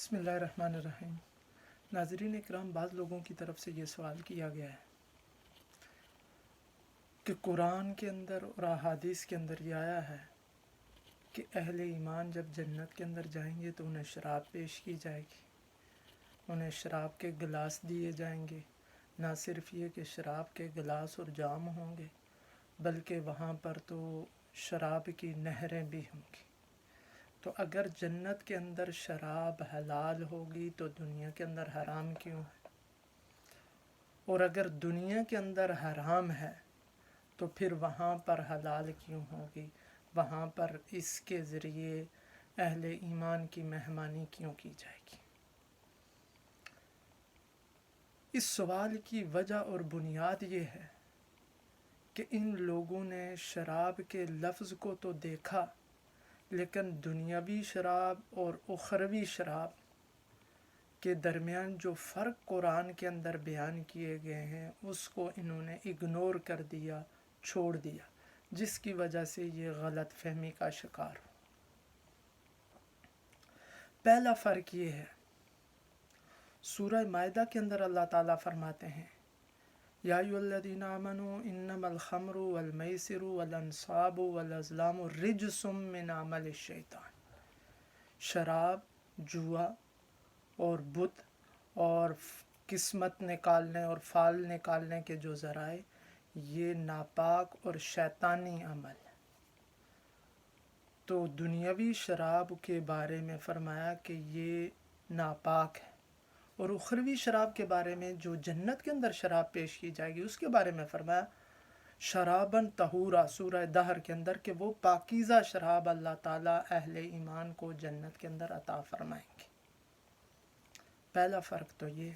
بسم اللہ الرحمن الرحیم۔ ناظرین اکرام، بعض لوگوں کی طرف سے یہ سوال کیا گیا ہے کہ قرآن کے اندر اور احادیث کے اندر یہ آیا ہے کہ اہل ایمان جب جنت کے اندر جائیں گے تو انہیں شراب پیش کی جائے گی، انہیں شراب کے گلاس دیے جائیں گے۔ نہ صرف یہ کہ شراب کے گلاس اور جام ہوں گے، بلکہ وہاں پر تو شراب کی نہریں بھی ہوں گی۔ تو اگر جنت کے اندر شراب حلال ہوگی تو دنیا کے اندر حرام کیوں ہے؟ اور اگر دنیا کے اندر حرام ہے تو پھر وہاں پر حلال کیوں ہوگی؟ وہاں پر اس کے ذریعے اہل ایمان کی مہمانی کیوں کی جائے گی؟ اس سوال کی وجہ اور بنیاد یہ ہے کہ ان لوگوں نے شراب کے لفظ کو تو دیکھا، لیکن دنیاوی شراب اور اخروی شراب کے درمیان جو فرق قرآن کے اندر بیان کیے گئے ہیں اس کو انہوں نے اگنور کر دیا، چھوڑ دیا، جس کی وجہ سے یہ غلط فہمی کا شکار ہو۔ پہلا فرق یہ ہے، سورہ مائدہ کے اندر اللہ تعالیٰ فرماتے ہیں یا ایھا الذین آمنوا انما الخمر والمیسر والانصاب والازلام رجس من عمل الشیطان۔ شراب، جوا اور بت اور قسمت نکالنے اور فال نکالنے کے جو ذرائع، یہ ناپاک اور شیطانی عمل ہے۔ تو دنیاوی شراب کے بارے میں فرمایا کہ یہ ناپاک ہے، اور اخروی شراب کے بارے میں جو جنت کے اندر شراب پیش کی جائے گی اس کے بارے میں فرمایا شرابن طہورا، سورہ دہر کے اندر، کہ وہ پاکیزہ شراب اللہ تعالیٰ اہل ایمان کو جنت کے اندر عطا فرمائیں گے۔ پہلا فرق تو یہ۔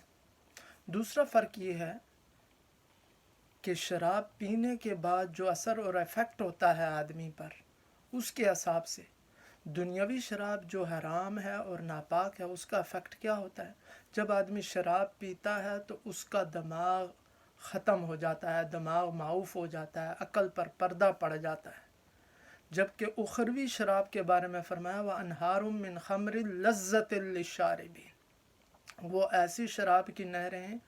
دوسرا فرق یہ ہے کہ شراب پینے کے بعد جو اثر اور ایفیکٹ ہوتا ہے آدمی پر، اس کے حساب سے دنیاوی شراب جو حرام ہے اور ناپاک ہے اس کا افیکٹ کیا ہوتا ہے؟ جب آدمی شراب پیتا ہے تو اس کا دماغ ختم ہو جاتا ہے، دماغ معوف ہو جاتا ہے، عقل پر پردہ پڑ جاتا ہے۔ جبکہ اخروی شراب کے بارے میں فرمایا وَأَنْهَارٌ مِّنْ خَمْرٍ لَذَّةٍ لِّلشَّارِبِينَ، وہ ایسی شراب کی نہریں ہیں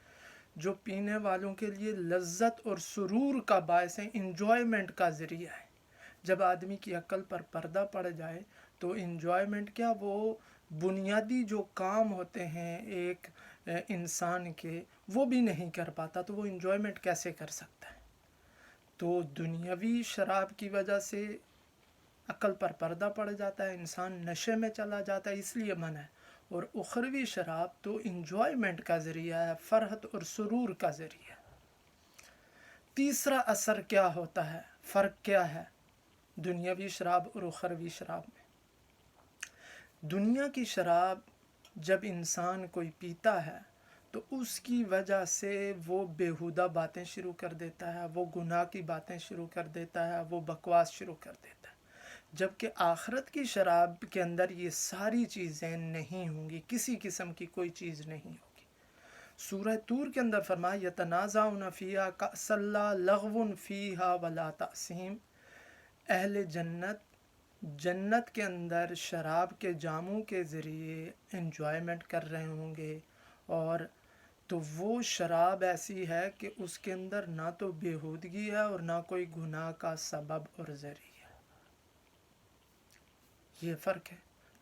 جو پینے والوں کے لیے لذت اور سرور کا باعث ہے، انجوائمنٹ کا ذریعہ ہے۔ جب آدمی کی عقل پر پردہ پڑ جائے تو انجوائمنٹ کیا، وہ بنیادی جو کام ہوتے ہیں ایک انسان کے، وہ بھی نہیں کر پاتا، تو وہ انجوائمنٹ کیسے کر سکتا ہے؟ تو دنیاوی شراب کی وجہ سے عقل پر پردہ پڑ جاتا ہے، انسان نشے میں چلا جاتا ہے، اس لیے منع ہے۔ اور اخروی شراب تو انجوائمنٹ کا ذریعہ ہے، فرحت اور سرور کا ذریعہ ہے۔ تیسرا اثر کیا ہوتا ہے، فرق کیا ہے دنیاوی شراب اور اخروی شراب میں؟ دنیا کی شراب جب انسان کوئی پیتا ہے تو اس کی وجہ سے وہ بیہودہ باتیں شروع کر دیتا ہے، وہ گناہ کی باتیں شروع کر دیتا ہے، وہ بکواس شروع کر دیتا ہے۔ جبکہ آخرت کی شراب کے اندر یہ ساری چیزیں نہیں ہوں گی، کسی قسم کی کوئی چیز نہیں ہوگی۔ سورہ طور کے اندر فرمایا یتنازعون فیہا کأسا لا لغو فیہا ولا تأثیم، اہل جنت کے اندر شراب کے جاموں کے ذریعے انجوائمنٹ کر رہے ہوں گے، اور تو وہ شراب ایسی ہے کہ اس کے اندر نہ تو بیہودگی ہے اور نہ کوئی گناہ کا سبب اور ذریعہ۔ یہ فرق ہے۔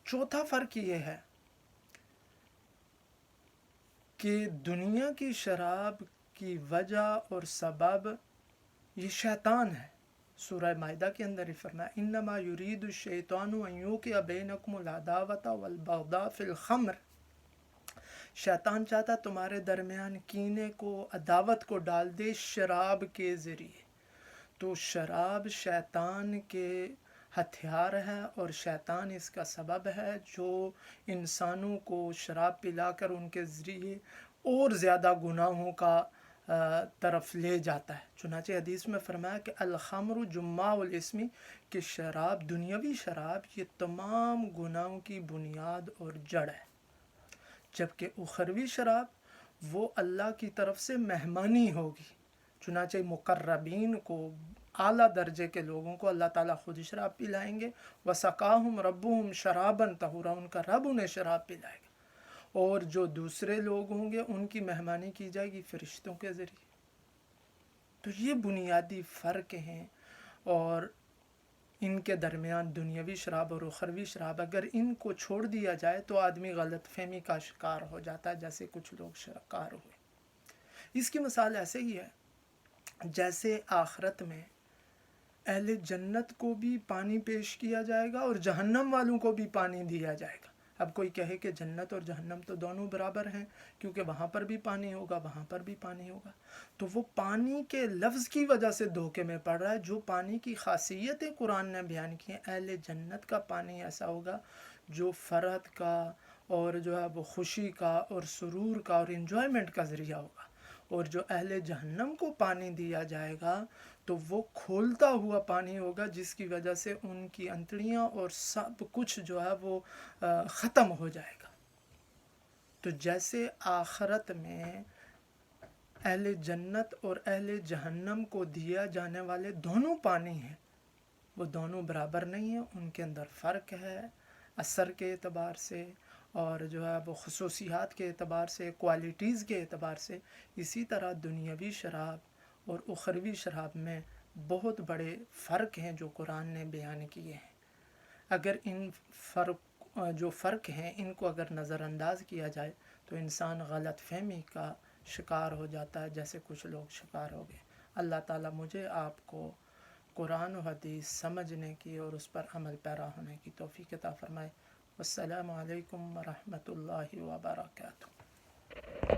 چوتھا فرق یہ ہے کہ دنیا کی شراب کی وجہ اور سبب یہ شیطان ہے۔ سورہ مائدہ کے اندر ہی فرمایا انما یرید الشیطان ان یوقع بینکم العداوۃ والبغضاء فی الخمر، شیطان چاہتا ہے تمہارے درمیان کینے کو، عداوت کو ڈال دے شراب کے ذریعے۔ تو شراب شیطان کے ہتھیار ہے اور شیطان اس کا سبب ہے جو انسانوں کو شراب پلا کر ان کے ذریعے اور زیادہ گناہوں کا طرف لے جاتا ہے۔ چنانچہ حدیث میں فرمایا کہ الخمر جماع الاسم، کہ شراب، دنیاوی شراب، یہ تمام گناہوں کی بنیاد اور جڑ ہے۔ جبکہ اخروی شراب وہ اللہ کی طرف سے مہمانی ہوگی۔ چنانچہ مقربین کو، اعلیٰ درجے کے لوگوں کو اللہ تعالیٰ خود شراب پلائیں گے۔ وَسَقَاهُمْ رَبُّهُمْ شَرَابًا طَهُورًا، ان کا رب انہیں شراب پلائے گا۔ اور جو دوسرے لوگ ہوں گے ان کی مہمانی کی جائے گی فرشتوں کے ذریعے۔ تو یہ بنیادی فرق ہیں، اور ان کے درمیان دنیاوی شراب اور اخروی شراب، اگر ان کو چھوڑ دیا جائے تو آدمی غلط فہمی کا شکار ہو جاتا ہے، جیسے کچھ لوگ شکار ہوئے۔ اس کی مثال ایسے ہی ہے جیسے آخرت میں اہل جنت کو بھی پانی پیش کیا جائے گا اور جہنم والوں کو بھی پانی دیا جائے گا۔ اب کوئی کہے کہ جنت اور جہنم تو دونوں برابر ہیں، کیونکہ وہاں پر بھی پانی ہوگا وہاں پر بھی پانی ہوگا، تو وہ پانی کے لفظ کی وجہ سے دھوکے میں پڑ رہا ہے۔ جو پانی کی خاصیتیں قرآن نے بیان کی ہیں، اہل جنت کا پانی ایسا ہوگا جو فرحت کا اور جو ہے وہ خوشی کا اور سرور کا اور انجوائمنٹ کا ذریعہ ہوگا، اور جو اہل جہنم کو پانی دیا جائے گا تو وہ کھولتا ہوا پانی ہوگا، جس کی وجہ سے ان کی انتڑیاں اور سب کچھ جو ہے وہ ختم ہو جائے گا۔ تو جیسے آخرت میں اہل جنت اور اہل جہنم کو دیا جانے والے دونوں پانی ہیں، وہ دونوں برابر نہیں ہیں، ان کے اندر فرق ہے اثر کے اعتبار سے اور جو ہے وہ خصوصیات کے اعتبار سے، کوالٹیز کے اعتبار سے۔ اسی طرح دنیاوی شراب اور اخروی شراب میں بہت بڑے فرق ہیں جو قرآن نے بیان کیے ہیں۔ اگر ان جو فرق ہیں ان کو اگر نظر انداز کیا جائے تو انسان غلط فہمی کا شکار ہو جاتا ہے، جیسے کچھ لوگ شکار ہو گئے۔ اللہ تعالیٰ مجھے آپ کو قرآن و حدیث سمجھنے کی اور اس پر عمل پیرا ہونے کی توفیق عطا فرمائے۔ السلام علیکم ورحمۃ اللہ وبرکاتہ۔